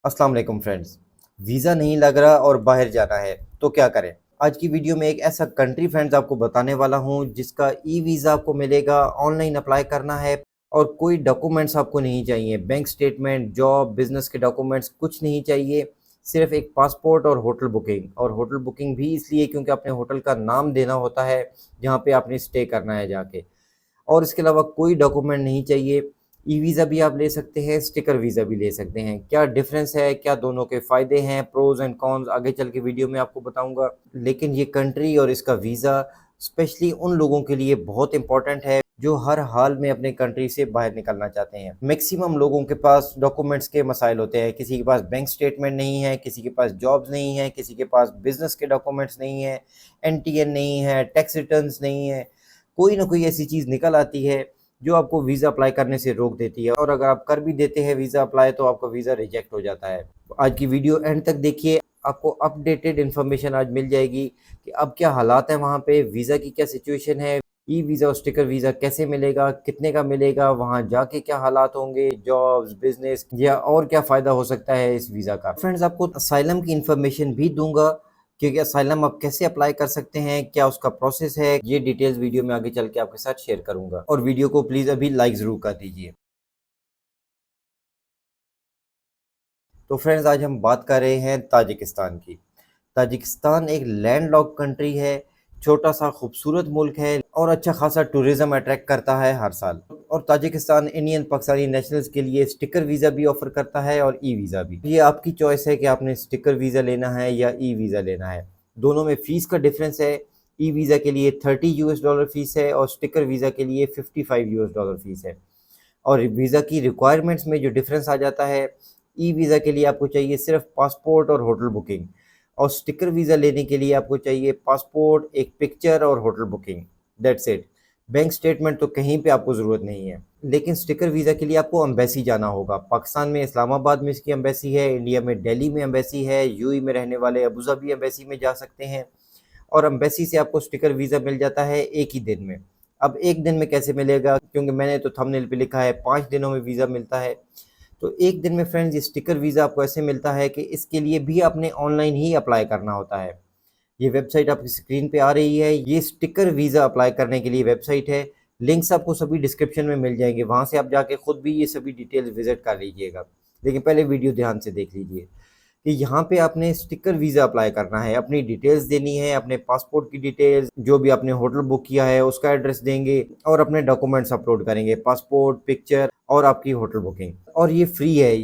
अस्सलाम वालेकुम friends. Visa नहीं लग रहा और बाहर जाना है तो क्या करें? आज की वीडियो में एक ऐसा कंट्री फ्रेंड्स आपको बताने वाला हूँ जिसका ई वीज़ा आपको मिलेगा। ऑनलाइन अप्लाई करना है और कोई डॉक्यूमेंट्स आपको नहीं चाहिए। बैंक स्टेटमेंट, जॉब, बिजनेस के डॉक्यूमेंट्स कुछ नहीं चाहिए। सिर्फ एक पासपोर्ट और होटल बुकिंग, और होटल बुकिंग भी इसलिए क्योंकि अपने होटल का नाम देना होता है जहाँ पे आपने स्टे करना है जाके। और इसके अलावा कोई डॉक्यूमेंट नहीं चाहिए। ई वीज़ा भी आप ले सकते हैं, स्टिकर वीज़ा भी ले सकते हैं। क्या डिफरेंस है, क्या दोनों के फ़ायदे हैं, प्रोज़ एंड कॉन्स आगे चल के वीडियो में आपको बताऊँगा। लेकिन ये कंट्री और इसका वीज़ा स्पेशली उन लोगों के लिए बहुत इम्पोर्टेंट है जो हर हाल में अपने कंट्री से बाहर निकलना चाहते हैं। मैक्सिमम लोगों के पास डॉक्यूमेंट्स के मसाइल होते हैं। किसी के पास बैंक स्टेटमेंट नहीं है, किसी के पास जॉब्स नहीं है, किसी के पास बिज़नेस के डॉक्यूमेंट्स नहीं है, एनटीएन नहीं है, टैक्स रिटर्न्स नहीं है। कोई ना कोई ऐसी चीज़ निकल आती है जो आपको वीज़ा अप्लाई करने से रोक देती है, और अगर आप कर भी देते हैं वीज़ा अप्लाई तो आपका वीज़ा रिजेक्ट हो जाता है। आज की वीडियो एंड तक देखिए, आपको अपडेटेड इन्फॉर्मेशन आज मिल जाएगी कि अब क्या हालात हैं वहाँ पे, वीज़ा की क्या सिचुएशन है, ई वीज़ा और स्टिकर वीज़ा कैसे मिलेगा, कितने का मिलेगा, वहाँ जाके क्या हालात होंगे, जॉब्स, बिजनेस या और क्या फ़ायदा हो सकता है इस वीज़ा का। फ्रेंड्स, आपको असाइलम की इन्फॉर्मेशन भी दूंगा क्योंकि असाइलम आप कैसे अप्लाई कर सकते हैं, क्या उसका प्रोसेस है, ये डिटेल्स वीडियो में आगे चल के आपके साथ शेयर करूंगा। और वीडियो को प्लीज़ अभी लाइक ज़रूर कर दीजिए। तो फ्रेंड्स, आज हम बात कर रहे हैं ताजिकिस्तान की। ताजिकिस्तान एक लैंडलॉक्ड कंट्री है, छोटा सा खूबसूरत मुल्क है और अच्छा खासा टूरिज्म अट्रैक्ट करता है हर साल। और ताजिकिस्तान इंडियन पाकिस्तानी नेशनल्स के लिए स्टिकर वीज़ा भी ऑफर करता है और ई वीज़ा भी। ये आपकी चॉइस है कि आपने स्टिकर वीज़ा लेना है या ई वीज़ा लेना है। दोनों में फ़ीस का डिफरेंस है। ई वीज़ा के लिए $30 फ़ीस है और स्टिकर वीज़ा के लिए $55 फ़ीस है। और वीज़ा की रिक्वायरमेंट्स में जो डिफरेंस आ जाता है, ई वीज़ा के लिए आपको चाहिए सिर्फ पासपोर्ट और होटल बुकिंग, और स्टिकर वीज़ा लेने के लिए आपको चाहिए पासपोर्ट, एक पिक्चर और hotel booking. That's it. Bank statement तो कहीं पे आपको ज़रूरत नहीं है। लेकिन स्टिकर वीज़ा के लिए आपको एम्बेसी जाना होगा। पाकिस्तान में इस्लामाबाद में इसकी एम्बेसी है, इंडिया में दिल्ली में एम्बेसी है, यूएई में रहने वाले अबू धाबी एम्बेसी में जा सकते हैं। और एम्बेसी से आपको स्टिकर वीज़ा मिल जाता है एक ही दिन में। अब एक दिन में कैसे मिलेगा, क्योंकि मैंने तो थंबनेल पे लिखा है 5 दिनों में वीज़ा मिलता है। तो एक दिन में फ्रेंड्स ये स्टिकर वीज़ा आपको ऐसे मिलता है कि इसके लिए भी आपने ऑनलाइन ही अप्लाई करना होता है। ये वेबसाइट आपकी स्क्रीन पे आ रही है, ये स्टिकर वीज़ा अप्लाई करने के लिए वेबसाइट है। लिंक्स आपको सभी डिस्क्रिप्शन में मिल जाएंगे, वहाँ से आप जाके खुद भी ये सभी डिटेल्स विजिट कर लीजिएगा। लेकिन पहले वीडियो ध्यान से देख लीजिए कि यहाँ पे आपने स्टिकर वीज़ा अप्लाई करना है। अपनी डिटेल्स देनी है, अपने पासपोर्ट की डिटेल्स, जो भी आपने होटल बुक किया है उसका एड्रेस देंगे और अपने डॉक्यूमेंट्स अपलोड करेंगे, पासपोर्ट, पिक्चर और आपकी होटल बुकिंग। और ये फ्री है,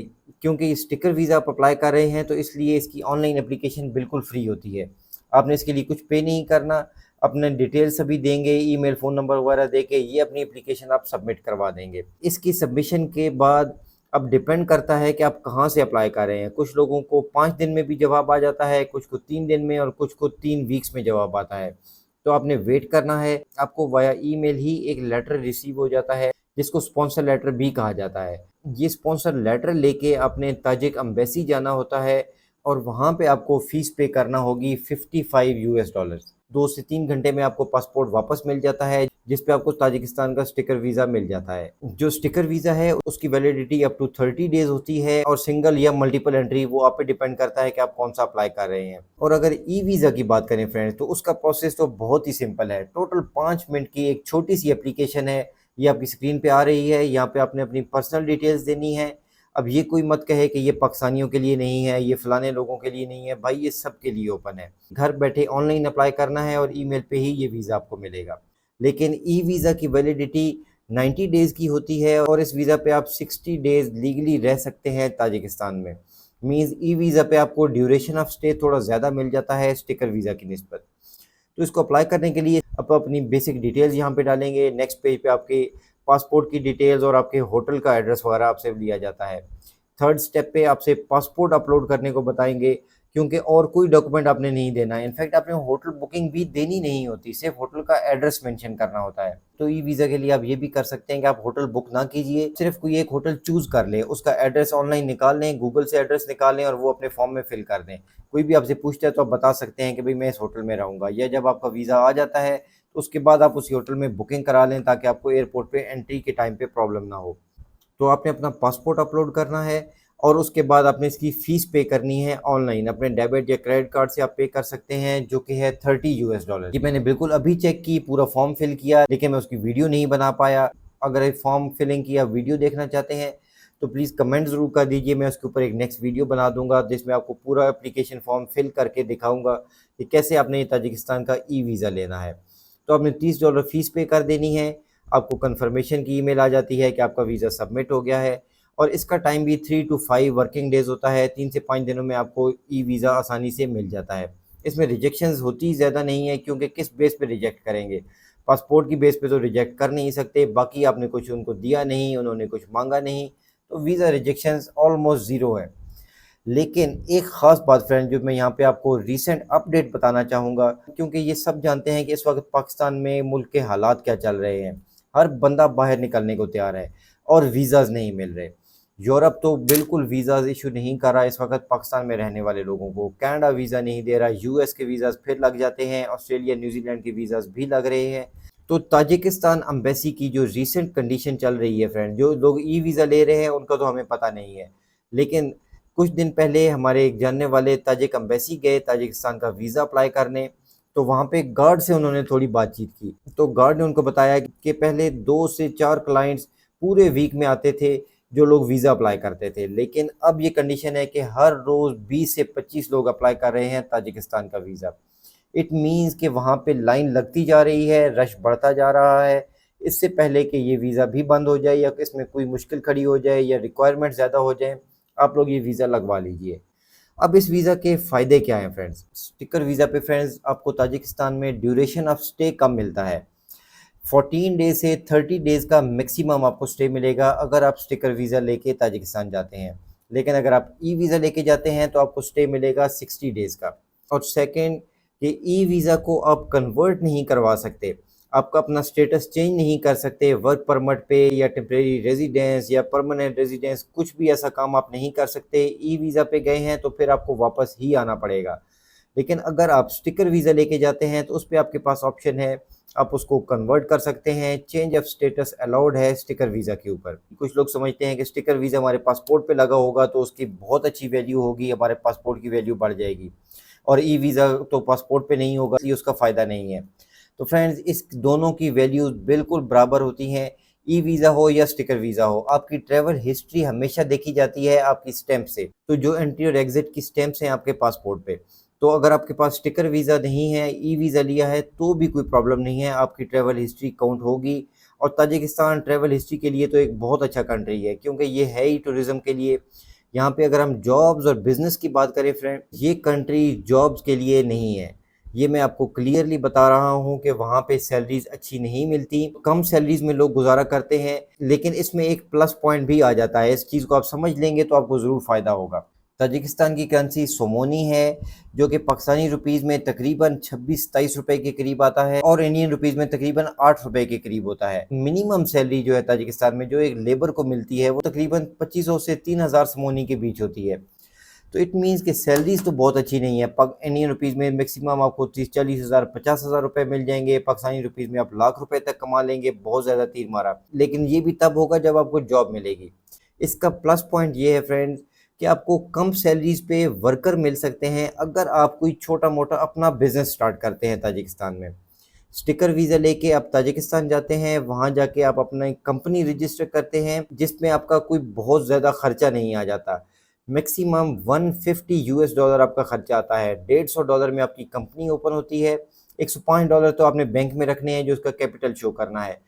क्योंकि स्टिकर वीज़ा आप अप्लाई कर रहे हैं तो इसलिए इसकी ऑनलाइन एप्लीकेशन बिल्कुल फ्री होती है। आपने इसके लिए कुछ पे नहीं करना। अपने डिटेल्स सभी देंगे, ईमेल, फ़ोन नंबर वगैरह देके ये अपनी एप्लीकेशन आप सबमिट करवा देंगे। इसकी सबमिशन के बाद अब डिपेंड करता है कि आप कहाँ से अप्लाई कर रहे हैं। कुछ लोगों को 5 दिन में भी जवाब आ जाता है, कुछ को 3 दिन में और कुछ को 3 वीक्स में जवाब आता है। तो आपने वेट करना है। आपको वाया ईमेल ही एक लेटर रिसीव हो जाता है जिसको स्पॉन्सर लेटर भी कहा जाता है। ये स्पॉन्सर लेटर लेके अपने ताजिक एम्बेसी जाना होता है और वहाँ पे आपको फ़ीस पे करना होगी $55। 2 से 3 घंटे में आपको पासपोर्ट वापस मिल जाता है, जिस पे आपको ताजिकिस्तान का स्टिकर वीज़ा मिल जाता है। जो स्टिकर वीज़ा है उसकी वैलिडिटी अप टू 30 डेज़ होती है और सिंगल या मल्टीपल एंट्री वो आप पे डिपेंड करता है कि आप कौन सा अप्लाई कर रहे हैं। और अगर ई वीज़ा की बात करें फ्रेंड्स, तो उसका प्रोसेस तो बहुत ही सिंपल है। टोटल 5 मिनट की एक छोटी सी एप्लीकेशन है, ये आपकी स्क्रीन पे आ रही है। यहाँ पे आपने अपनी पर्सनल डिटेल्स देनी है। अब ये कोई मत कहे कि ये पाकिस्तानियों के लिए नहीं है, ये फलाने लोगों के लिए नहीं है। भाई ये सब के लिए ओपन है। घर बैठे ऑनलाइन अप्लाई करना है और ईमेल पे ही ये वीज़ा आपको मिलेगा। लेकिन ई वीज़ा की वैलिडिटी 90 डेज़ की होती है और इस वीज़ा पे आप 60 डेज़ लीगली रह सकते हैं ताजिकिस्तान में। मीन्स ई वीज़ा पे आपको ड्यूरेशन ऑफ स्टे थोड़ा ज़्यादा मिल जाता है स्टिकर वीज़ा की निस्बत। तो इसको अप्लाई करने के लिए आप अपनी बेसिक डिटेल्स यहाँ पे डालेंगे। नेक्स्ट पेज पे आपके पासपोर्ट की डिटेल्स और आपके होटल का एड्रेस वगैरह आपसे लिया जाता है। थर्ड स्टेप पे आपसे पासपोर्ट अपलोड करने को बताएंगे, क्योंकि और कोई डॉक्यूमेंट आपने नहीं देना है। इनफैक्ट आपने होटल बुकिंग भी देनी नहीं होती, सिर्फ होटल का एड्रेस मेंशन करना होता है। तो ई वीज़ा के लिए आप ये भी कर सकते हैं कि आप होटल बुक ना कीजिए, सिर्फ कोई एक होटल चूज़ कर लें, उसका एड्रेस ऑनलाइन निकाल लें, गूगल से एड्रेस निकाल लें और वो अपने फॉर्म में फिल कर दें। कोई भी आपसे पूछता है तो आप बता सकते हैं कि भाई मैं इस होटल में रहूँगा। या जब आपका वीज़ा आ जाता है तो उसके बाद आप उसी होटल में बुकिंग करा लें ताकि आपको एयरपोर्ट पे एंट्री के टाइम पे प्रॉब्लम ना हो। तो आपने अपना पासपोर्ट अपलोड करना है और उसके बाद आपने इसकी फ़ीस पे करनी है ऑनलाइन, अपने डेबिट या क्रेडिट कार्ड से आप पे कर सकते हैं, जो कि है $30। ये मैंने बिल्कुल अभी चेक की, पूरा फॉर्म फिल किया, लेकिन मैं उसकी वीडियो नहीं बना पाया। अगर एक फॉर्म फिलिंग की आप वीडियो देखना चाहते हैं तो प्लीज़ कमेंट ज़रूर कर दीजिए, मैं उसके ऊपर एक नेक्स्ट वीडियो बना दूंगा जिसमें आपको पूरा एप्लीकेशन फॉर्म फिल करके दिखाऊंगा कि कैसे आपने ये ताजिकिस्तान का ई वीज़ा लेना है। तो आपने $30 फ़ीस पे कर देनी है, आपको कन्फर्मेशन की ईमेल आ जाती है कि आपका वीज़ा सबमिट हो गया है, और इसका टाइम भी 3 to 5 वर्किंग डेज़ होता है। 3 से 5 दिनों में आपको ई वीज़ा आसानी से मिल जाता है। इसमें रिजेक्शंस होती ज़्यादा नहीं है, क्योंकि किस बेस पे रिजेक्ट करेंगे, पासपोर्ट की बेस पे तो रिजेक्ट कर नहीं सकते, बाकी आपने कुछ उनको दिया नहीं, उन्होंने कुछ मांगा नहीं, तो वीज़ा रिजेक्शंस ऑलमोस्ट ज़ीरो है। लेकिन एक ख़ास बात फ्रेंड, जो मैं यहाँ पे आपको रीसेंट अपडेट बताना चाहूँगा, क्योंकि ये सब जानते हैं कि इस वक्त पाकिस्तान में मुल्क के हालात क्या चल रहे हैं। हर बंदा बाहर निकलने को तैयार है और वीज़ाज़ नहीं मिल रहे। यूरोप तो बिल्कुल वीज़ाज़ इशू नहीं कर रहा इस वक्त पाकिस्तान में रहने वाले लोगों को। कनाडा वीज़ा नहीं दे रहा, यूएस के वीज़ाज़ फिर लग जाते हैं, ऑस्ट्रेलिया न्यूजीलैंड के वीज़ाज़ भी लग रहे हैं। तो ताजिकिस्तान एम्बेसी की जो रीसेंट कंडीशन चल रही है फ्रेंड, जो लोग ई वीज़ा ले रहे हैं उनका तो हमें पता नहीं है, लेकिन कुछ दिन पहले हमारे एक जानने वाले ताजिक एम्बेसी गए ताजिकिस्तान का वीज़ा अप्लाई करने। तो वहाँ पे गार्ड से उन्होंने थोड़ी बातचीत की, तो गार्ड ने उनको बताया कि पहले 2 से 4 क्लाइंट्स पूरे वीक में आते थे जो लोग वीज़ा अप्लाई करते थे, लेकिन अब ये कंडीशन है कि हर रोज़ 20 से 25 लोग अप्लाई कर रहे हैं ताजिकिस्तान का वीज़ा। इट मीन्स कि वहाँ पे लाइन लगती जा रही है, रश बढ़ता जा रहा है। इससे पहले कि ये वीज़ा भी बंद हो जाए या इसमें कोई मुश्किल खड़ी हो जाए या रिक्वायरमेंट ज़्यादा हो जाए, आप लोग ये वीज़ा लगवा लीजिए। अब इस वीज़ा के फ़ायदे क्या हैं फ्रेंड्स? स्टिकर वीज़ा पे फ्रेंड्स आपको ताजिकिस्तान में ड्यूरेशन ऑफ स्टे कम मिलता है। 14 डेज़ से 30 डेज़ का मैक्सिमम आपको स्टे मिलेगा अगर आप स्टिकर वीज़ा लेके ताजिकिस्तान जाते हैं। लेकिन अगर आप ई वीज़ा लेके जाते हैं तो आपको स्टे मिलेगा 60 डेज़ का। और सेकंड, कि ई वीज़ा को आप कन्वर्ट नहीं करवा सकते, आपका अपना स्टेटस चेंज नहीं कर सकते वर्क परमिट पे या टेम्परेरी रेजिडेंस या परमानेंट रेजिडेंस, कुछ भी ऐसा काम आप नहीं कर सकते। ई वीज़ा पे गए हैं तो फिर आपको वापस ही आना पड़ेगा। लेकिन अगर आप स्टिकर वीज़ा लेके जाते हैं तो उस पे आपके पास ऑप्शन है, आप उसको कन्वर्ट कर सकते हैं, चेंज ऑफ स्टेटस अलाउड है स्टिकर वीज़ा के ऊपर। कुछ लोग समझते हैं कि स्टिकर वीज़ा हमारे पासपोर्ट पे लगा होगा तो उसकी बहुत अच्छी वैल्यू होगी, हमारे पासपोर्ट की वैल्यू बढ़ जाएगी, और ई वीज़ा तो पासपोर्ट पे नहीं होगा, ये उसका फ़ायदा नहीं है। तो फ्रेंड्स, इस दोनों की वैल्यूज़ बिल्कुल बराबर होती हैं, ई वीज़ा हो या स्टिकर वीज़ा हो। आपकी ट्रैवल हिस्ट्री हमेशा देखी जाती है आपकी स्टैंप से, तो जो एंट्री और एग्ज़िट की स्टैंप्स हैं आपके पासपोर्ट पे। तो अगर आपके पास स्टिकर वीज़ा नहीं है, ई वीज़ा लिया है, तो भी कोई प्रॉब्लम नहीं है, आपकी ट्रैवल हिस्ट्री काउंट होगी। और ताजिकिस्तान ट्रैवल हिस्ट्री के लिए तो एक बहुत अच्छा कंट्री है, क्योंकि ये है ही टूरिज़्म के लिए। यहाँ पे अगर हम जॉब्स और बिज़नेस की बात करें फ्रेंड, ये कंट्री जॉब्स के लिए नहीं है। ये मैं आपको क्लियरली बता रहा हूँ कि वहाँ पे सैलरीज़ अच्छी नहीं मिलती, कम सैलरीज़ में लोग गुज़ारा करते हैं। लेकिन इसमें एक प्लस पॉइंट भी आ जाता है, इस चीज़ को आप समझ लेंगे तो आपको ज़रूर फ़ायदा होगा। ताजिकिस्तान की करेंसी सोमोनी है, जो कि पाकिस्तानी रुपीज़ में तकरीबन 26-27 रुपए के करीब आता है, और इंडियन रुपीज़ में तकरीबन 8 रुपए के करीब होता है। मिनिमम सैलरी जो है ताजिकिस्तान में जो एक लेबर को मिलती है वो तकरीबन 2500 से 3000 सोमोनी के बीच होती है। तो इट मीन्स कि सैलरीज तो बहुत अच्छी नहीं है। इंडियन रुपीज़ में मैक्सिमम आपको 30-40 हज़ार 50 हज़ार रुपये मिल जाएंगे, पाकिस्तानी रुपीज़ में आप लाख रुपए तक कमा लेंगे, बहुत ज़्यादा तीर मारा। लेकिन ये भी तब होगा जब आपको जॉब मिलेगी। इसका प्लस पॉइंट ये है फ्रेंड्स कि आपको कम सैलरीज पे वर्कर मिल सकते हैं अगर आप कोई छोटा मोटा अपना बिजनेस स्टार्ट करते हैं ताजिकिस्तान में। स्टिकर वीज़ा लेके आप ताजिकिस्तान जाते हैं, वहाँ जाके आप अपना एक कंपनी रजिस्टर करते हैं जिसमें आपका कोई बहुत ज़्यादा खर्चा नहीं आ जाता। मैक्सिमम $150 आपका खर्चा आता है। $150 में आपकी कंपनी ओपन होती है। $105 तो आपने बैंक में रखने हैं जो उसका कैपिटल शो करना है।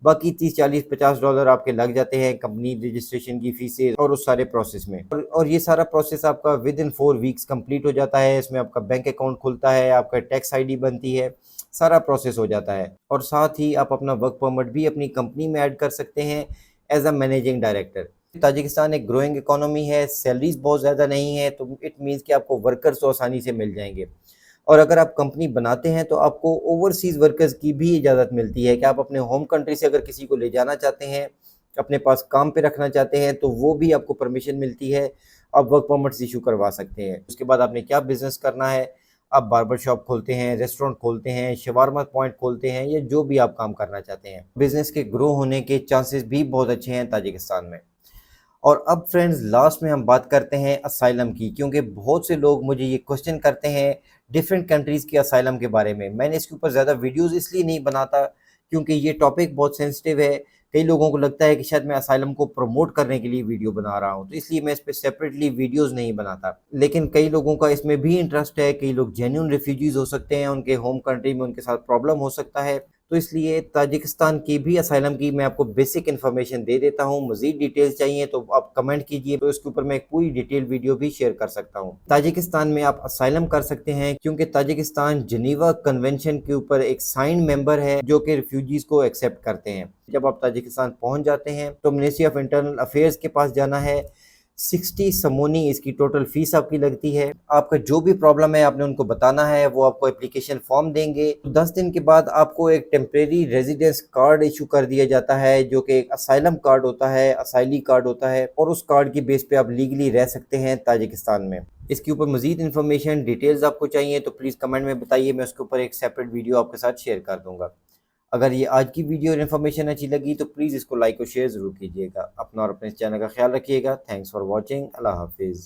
बाकी 30-40-50 डॉलर आपके लग जाते हैं कंपनी रजिस्ट्रेशन की फीसें और उस सारे प्रोसेस में, और ये सारा प्रोसेस आपका विद इन 4 वीक्स कंप्लीट हो जाता है। इसमें आपका बैंक अकाउंट खुलता है, आपका टैक्स आईडी बनती है, सारा प्रोसेस हो जाता है। और साथ ही आप अपना वर्क परमिट भी अपनी कंपनी में ऐड कर सकते हैं as a managing director. Tajikistan एक ग्रोइंग इकोनॉमी है, सैलरीज बहुत ज़्यादा नहीं है, तो इट मीन्स कि आपको वर्कर्स तो आसानी से मिल जाएंगे। और अगर आप कंपनी बनाते हैं तो आपको ओवरसीज़ वर्कर्स की भी इजाज़त मिलती है कि आप अपने होम कंट्री से अगर किसी को ले जाना चाहते हैं, अपने पास काम पे रखना चाहते हैं, तो वो भी आपको परमिशन मिलती है, आप वर्क परमिट्स इशू करवा सकते हैं। उसके बाद आपने क्या बिज़नेस करना है, आप बार्बर शॉप खोलते हैं, रेस्टोरेंट खोलते हैं, शवारमा पॉइंट खोलते हैं, या जो भी आप काम करना चाहते हैं। बिज़नेस के ग्रो होने के चांसेस भी बहुत अच्छे हैं ताजिकिस्तान में। और अब फ्रेंड्स लास्ट में हम बात करते हैं असाइलम की, क्योंकि बहुत से लोग मुझे ये क्वेश्चन करते हैं डिफरेंट कंट्रीज़ के असाइलम के बारे में। मैंने इसके ऊपर ज़्यादा वीडियोस इसलिए नहीं बनाता क्योंकि ये टॉपिक बहुत सेंसिटिव है। कई लोगों को लगता है कि शायद मैं असाइलम को प्रमोट करने के लिए वीडियो बना रहा हूँ, तो इसलिए मैं इस पे सेपरेटली वीडियोस नहीं बनाता। लेकिन कई लोगों का इसमें भी इंटरेस्ट है, कई लोग जेन्युइन रिफ्यूजीज हो सकते हैं, उनके होम कंट्री में उनके साथ प्रॉब्लम हो सकता है, तो इसलिए ताजिकिस्तान की भी असाइलम की मैं आपको बेसिक इन्फॉर्मेशन दे देता हूँ। मज़ीद डिटेल्स चाहिए तो आप कमेंट कीजिए, तो इसके ऊपर मैं एक पूरी डिटेल वीडियो भी शेयर कर सकता हूँ। ताजिकिस्तान में आप असाइलम कर सकते हैं क्योंकि ताजिकिस्तान जिनीवा कन्वेंशन के ऊपर एक साइन मेंबर है जो कि रिफ्यूजीज को एक्सेप्ट करते हैं। जब आप ताजिकिस्तान पहुंच जाते हैं तो मिनिस्ट्री ऑफ इंटरनल अफेयर्स के पास जाना है। 60 समोनी इसकी टोटल फीस आपकी लगती है। आपका जो भी प्रॉब्लम है आपने उनको बताना है, वो आपको एप्लीकेशन फॉर्म देंगे। 10 दिन के बाद आपको एक टेम्परेरी रेजिडेंस कार्ड इशू कर दिया जाता है जो कि एक असाइलम कार्ड होता है, असाइली कार्ड होता है, और उस कार्ड की बेस पे आप लीगली रह सकते हैं ताजिकिस्तान में। इसके ऊपर मजीद इन्फॉर्मेशन डिटेल्स आपको चाहिए तो प्लीज़ कमेंट में बताइए, मैं उसके ऊपर एक सेपरेट वीडियो आपके साथ शेयर कर दूंगा। अगर ये आज की वीडियो और इन्फॉर्मेशन अच्छी लगी तो प्लीज़ इसको लाइक और शेयर ज़रूर कीजिएगा। अपना और अपने चैनल का ख्याल रखिएगा। Thanks for watching. अल्लाह हाफिज़।